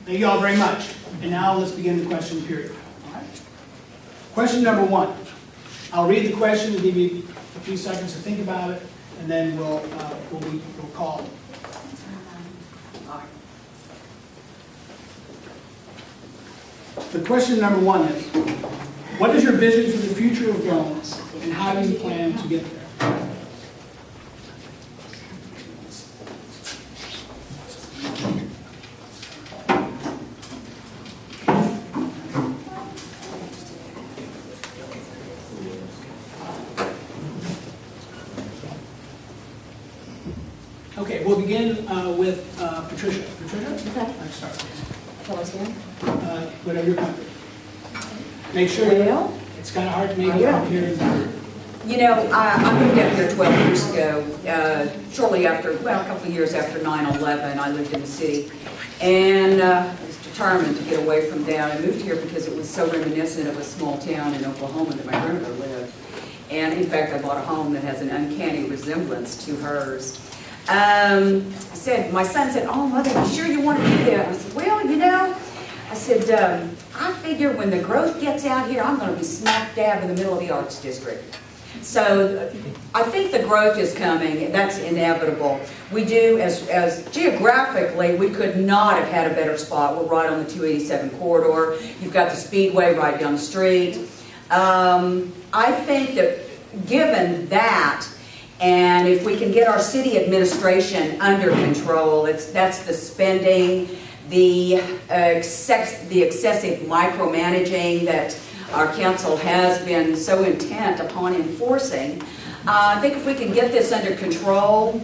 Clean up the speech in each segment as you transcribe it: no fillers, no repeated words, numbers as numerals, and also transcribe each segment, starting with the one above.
Thank you all very much. And now let's begin the question period. All right. Question number 1. I'll read the question and give you a few seconds to think about it, and then we'll call. The question number 1 is, what is your vision for the future of Rhome, and how do you plan to get there? Okay, we'll begin with Patricia. Patricia? Okay. Let's start, please. Shall I stand? Whatever you're comfortable. Make sure it's kind of hard to make it up here. You know, I moved out here 12 years ago, shortly after, well, a couple of years after 9/11. I lived in the city, and I was determined to get away from that. I moved here because it was so reminiscent of a small town in Oklahoma that my grandmother lived. And in fact, I bought a home that has an uncanny resemblance to hers. My son said, "Oh, Mother, you sure you want to do that?" I said, "Well, you know," I said, "I figure when the growth gets out here, I'm going to be smack dab in the middle of the arts district." So I think the growth is coming. That's inevitable. We do, as geographically, we could not have had a better spot. We're right on the 287 corridor. You've got the Speedway right down the street. I think that given that, and if we can get our city administration under control, that's the spending, the excessive micromanaging that our council has been so intent upon enforcing. I think if we can get this under control,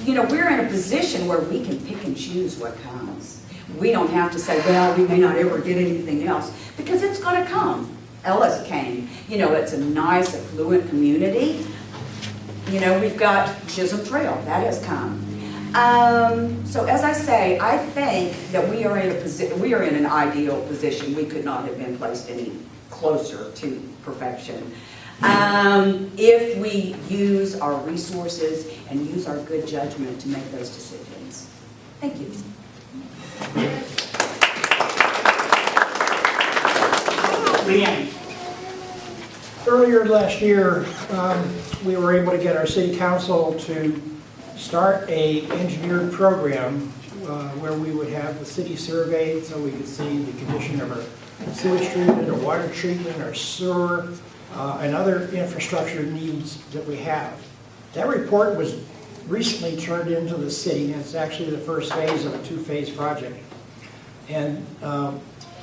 you know, we're in a position where we can pick and choose what comes. We don't have to say, well, we may not ever get anything else, because it's going to come. Ellis came. You know, it's a nice, affluent community. You know, we've got Chisholm Trail. That has come. So as I say, I think that we are in an ideal position. We could not have been placed any closer to perfection. If we use our resources and use our good judgment to make those decisions. Thank you. Leanne. Earlier last year, we were able to get our city council to start a engineered program where we would have the city surveyed so we could see the condition of our sewage treatment, our water treatment, our sewer, and other infrastructure needs that we have. That report was recently turned into the city, and it's actually the first phase of a 2-phase project. And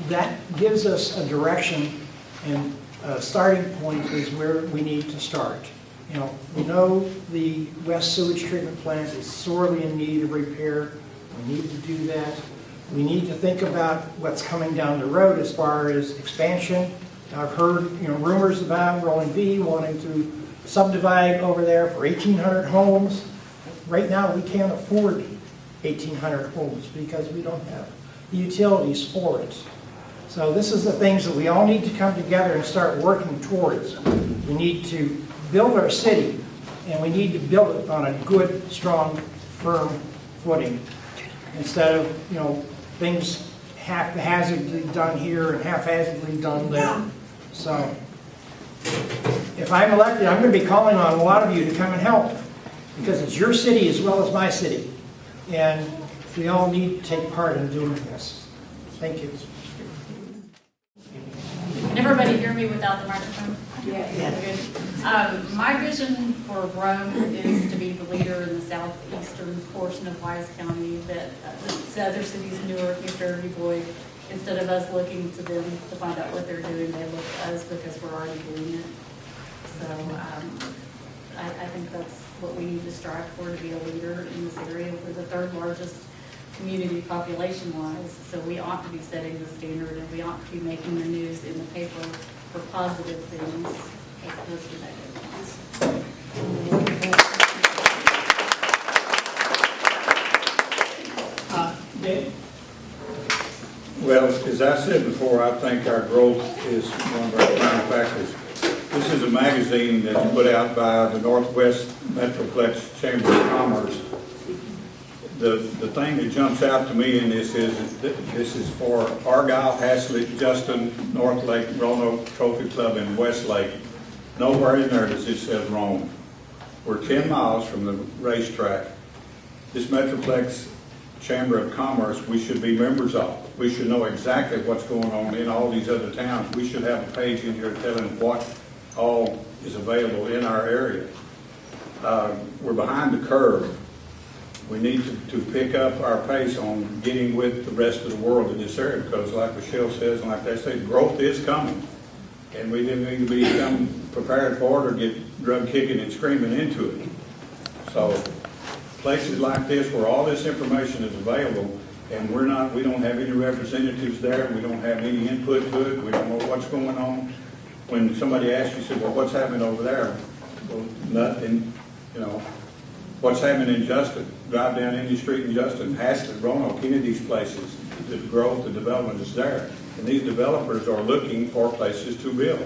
that gives us a direction, and a starting point is where we need to start. You know, we know the West Sewage Treatment Plant is sorely in need of repair. We need to do that. We need to think about what's coming down the road as far as expansion. I've heard, you know, rumors about Rolling V wanting to subdivide over there for 1,800 homes. Right now, we can't afford 1,800 homes because we don't have the utilities for it. So this is the things that we all need to come together and start working towards. We need to build our city, and we need to build it on a good, strong, firm footing, instead of, you know, things haphazardly done here and haphazardly done there. So if I'm elected, I'm going to be calling on a lot of you to come and help, because it's your city as well as my city, and we all need to take part in doing this. Thank you. Can everybody hear me without the microphone? Yeah. Good. My vision for Rhome is to be the leader in the southeastern portion of Wise County, that the other cities, Newark, New Jersey, Boyd, instead of us looking to them to find out what they're doing, they look to us because we're already doing it. So I think that's what we need to strive for, to be a leader in this area. We're the 3rd largest community population-wise, so we ought to be setting the standard, and we ought to be making the news in the paper for positive things as opposed to negative ones. Dave? Well, as I said before, I think our growth is one of our prime factors. This is a magazine that's put out by the Northwest Metroplex Chamber of Commerce the thing that jumps out to me in this is that this is for Argyle, Haslett, Justin, North Lake, Roanoke Trophy Club, and Westlake. Nowhere in there does it say Rome. We're 10 miles from the racetrack. This Metroplex Chamber of Commerce, we should be members of. We should know exactly what's going on in all these other towns. We should have a page in here telling what all is available in our area. We're behind the curve. We need to pick up our pace on getting with the rest of the world in this area, because like Michelle says, and like they say, growth is coming. And we didn't need to become prepared for it or get drug kicking and screaming into it. So places like this where all this information is available and we don't have any representatives there, we don't have any input to it, we don't know what's going on. When somebody asks you, well, what's happening over there? Well, nothing, you know. What's happening in Justin? Drive down any street in Justin, Haslett, Roanoke, any of these places, the growth, the development is there. And these developers are looking for places to build.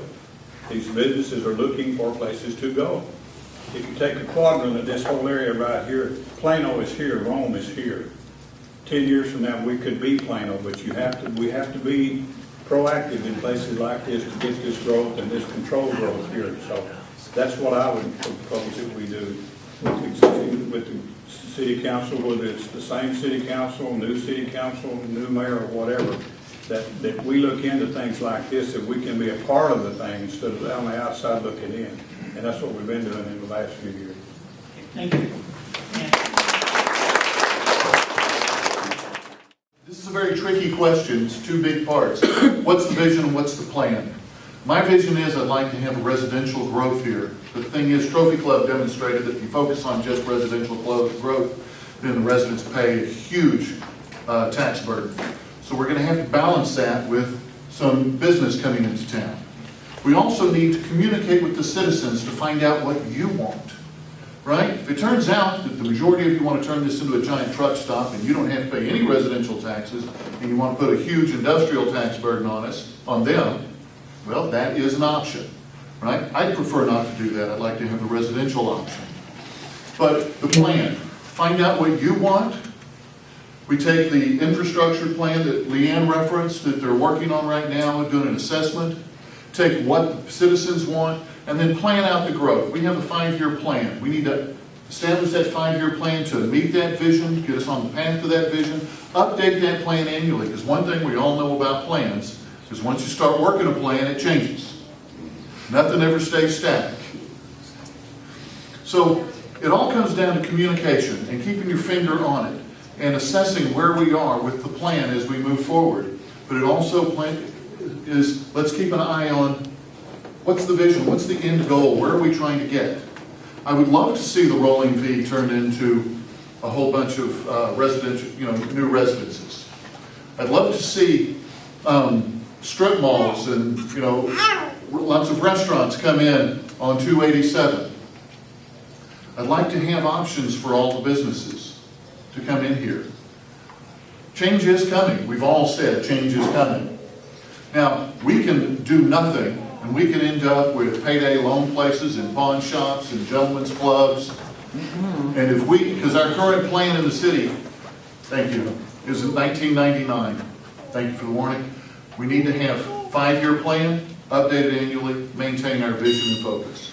These businesses are looking for places to go. If you take a quadrant of this whole area right here, Plano is here, Rome is here. 10 years from now, we could be Plano, but we have to be proactive in places like this to get this growth and this controlled growth here. So that's what I would propose that we do with the city council, whether it's the same city council, new mayor, or whatever, that we look into things like this, that we can be a part of the thing instead of on the outside looking in. And that's what we've been doing in the last few years. Thank you. This is a very tricky question. It's two big parts. What's the vision and what's the plan? My vision is I'd like to have a residential growth here. The thing is, Trophy Club demonstrated that if you focus on just residential growth, then the residents pay a huge tax burden. So we're going to have to balance that with some business coming into town. We also need to communicate with the citizens to find out what you want. Right? If it turns out that the majority of you want to turn this into a giant truck stop and you don't have to pay any residential taxes and you want to put a huge industrial tax burden on them, well, that is an option. Right? I'd prefer not to do that. I'd like to have a residential option. But the plan, find out what you want. We take the infrastructure plan that Leanne referenced that they're working on right now, doing an assessment, take what the citizens want, and then plan out the growth. We have a 5-year plan. We need to establish that 5-year plan to meet that vision, get us on the path to that vision, update that plan annually, because one thing we all know about plans is once you start working a plan, it changes. Nothing ever stays static. So it all comes down to communication and keeping your finger on it and assessing where we are with the plan as we move forward. But it also is, let's keep an eye on what's the vision, what's the end goal, where are we trying to get? I would love to see the Rolling V turned into a whole bunch of residential, new residences. I'd love to see strip malls and, lots of restaurants come in on 287. I'd like to have options for all the businesses to come in here. Change is coming. We've all said change is coming. Now, we can do nothing, and we can end up with payday loan places and pawn shops and gentlemen's clubs. And because our current plan in the city, thank you, is in 1999. Thank you for the warning. We need to have a 5-year plan, updated annually, maintain our vision and focus.